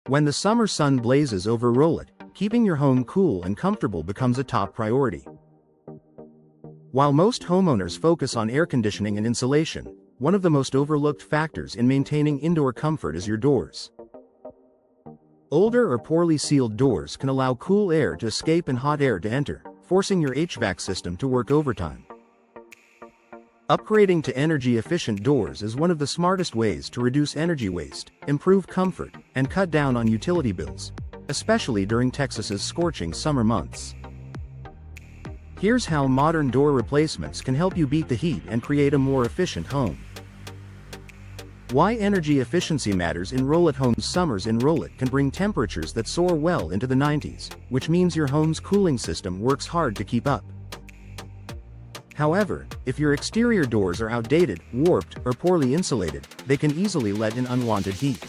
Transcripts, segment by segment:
When the summer sun blazes over Rowlett, keeping your home cool and comfortable becomes a top priority. While most homeowners focus on air conditioning and insulation, one of the most overlooked factors in maintaining indoor comfort is your doors. Older or poorly sealed doors can allow cool air to escape and hot air to enter, forcing your HVAC system to work overtime. Upgrading to energy-efficient doors is one of the smartest ways to reduce energy waste, improve comfort, and cut down on utility bills, especially during Texas's scorching summer months. Here's how modern door replacements can help you beat the heat and create a more efficient home. Why energy efficiency matters in Rowlett homes. Summers in Rowlett can bring temperatures that soar well into the 90s, which means your home's cooling system works hard to keep up. However, if your exterior doors are outdated, warped, or poorly insulated, they can easily let in unwanted heat.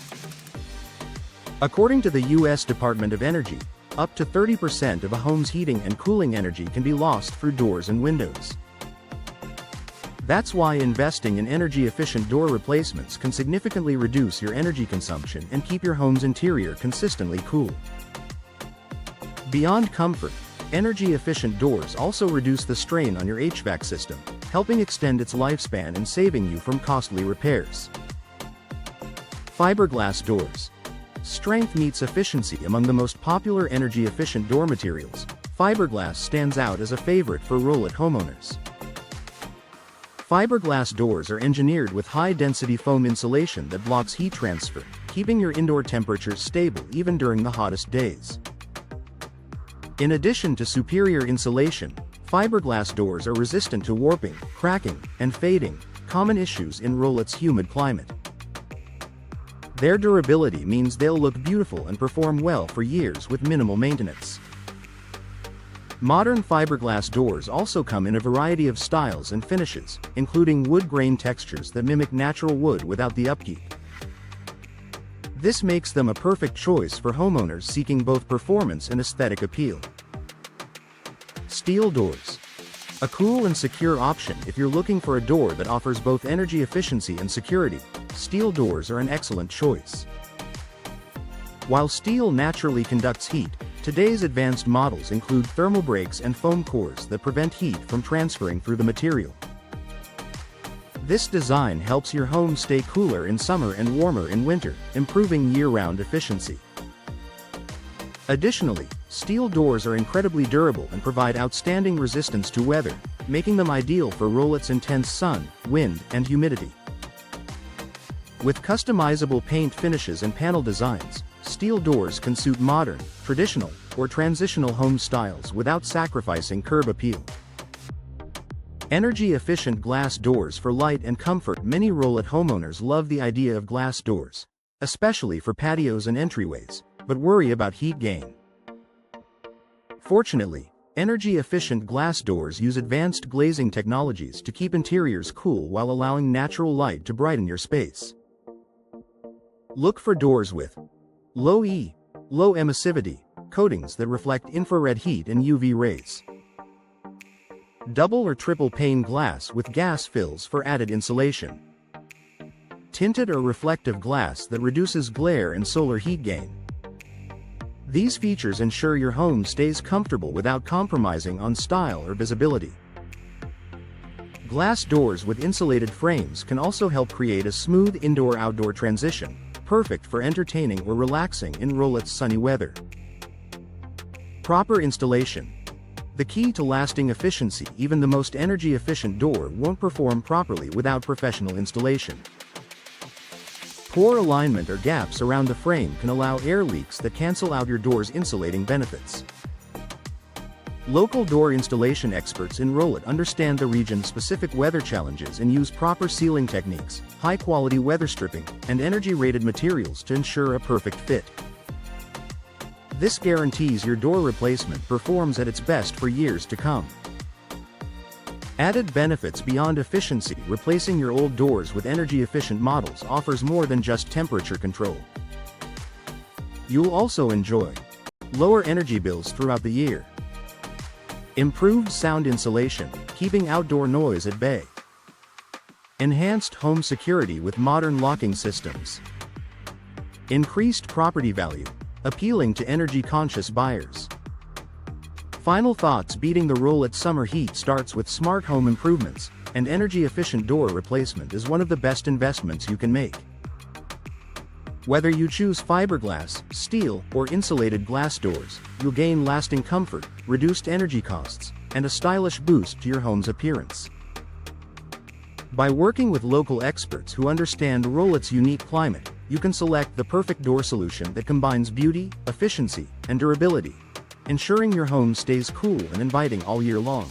According to the U.S. Department of Energy, up to 30% of a home's heating and cooling energy can be lost through doors and windows. That's why investing in energy-efficient door replacements can significantly reduce your energy consumption and keep your home's interior consistently cool. Beyond comfort, energy-efficient doors also reduce the strain on your HVAC system, helping extend its lifespan and saving you from costly repairs. Fiberglass doors. Strength meets efficiency among the most popular energy-efficient door materials. Fiberglass stands out as a favorite for Rowlett homeowners. Fiberglass doors are engineered with high-density foam insulation that blocks heat transfer, keeping your indoor temperatures stable even during the hottest days. In addition to superior insulation, fiberglass doors are resistant to warping, cracking, and fading, common issues in Rowlett's humid climate. Their durability means they'll look beautiful and perform well for years with minimal maintenance. Modern fiberglass doors also come in a variety of styles and finishes, including wood grain textures that mimic natural wood without the upkeep. This makes them a perfect choice for homeowners seeking both performance and aesthetic appeal. Steel doors. A cool and secure option if you're looking for a door that offers both energy efficiency and security. Steel doors are an excellent choice. While steel naturally conducts heat, today's advanced models include thermal breaks and foam cores that prevent heat from transferring through the material. This design helps your home stay cooler in summer and warmer in winter, improving year-round efficiency. Additionally, steel doors are incredibly durable and provide outstanding resistance to weather, making them ideal for Rowlett's intense sun, wind, and humidity. With customizable paint finishes and panel designs, steel doors can suit modern, traditional, or transitional home styles without sacrificing curb appeal. Energy-efficient glass doors for light and comfort. Many Rowlett homeowners love the idea of glass doors, especially for patios and entryways, but worry about heat gain. Fortunately, energy-efficient glass doors use advanced glazing technologies to keep interiors cool while allowing natural light to brighten your space. Look for doors with low emissivity coatings that reflect infrared heat and UV rays. Double or triple pane glass with gas fills for added insulation. Tinted or reflective glass that reduces glare and solar heat gain. These features ensure your home stays comfortable without compromising on style or visibility. Glass doors with insulated frames can also help create a smooth indoor-outdoor transition, perfect for entertaining or relaxing in Rowlett's sunny weather. Proper installation. The key to lasting efficiency. Even the most energy-efficient door won't perform properly without professional installation. Poor alignment or gaps around the frame can allow air leaks that cancel out your door's insulating benefits. Local door installation experts in Rowlett understand the region's specific weather challenges and use proper sealing techniques, high-quality weather stripping, and energy-rated materials to ensure a perfect fit. This guarantees your door replacement performs at its best for years to come. Added benefits beyond efficiency. Replacing your old doors with energy-efficient models offers more than just temperature control. You'll also enjoy lower energy bills throughout the year, improved sound insulation, keeping outdoor noise at bay, enhanced home security with modern locking systems, Increased property value, appealing to energy-conscious buyers. Final thoughts: beating the Rowlett summer heat starts with smart home improvements, and energy-efficient door replacement is one of the best investments you can make. Whether you choose fiberglass, steel, or insulated glass doors, you'll gain lasting comfort, reduced energy costs, and a stylish boost to your home's appearance. By working with local experts who understand Rowlett's unique climate, you can select the perfect door solution that combines beauty, efficiency, and durability, ensuring your home stays cool and inviting all year long.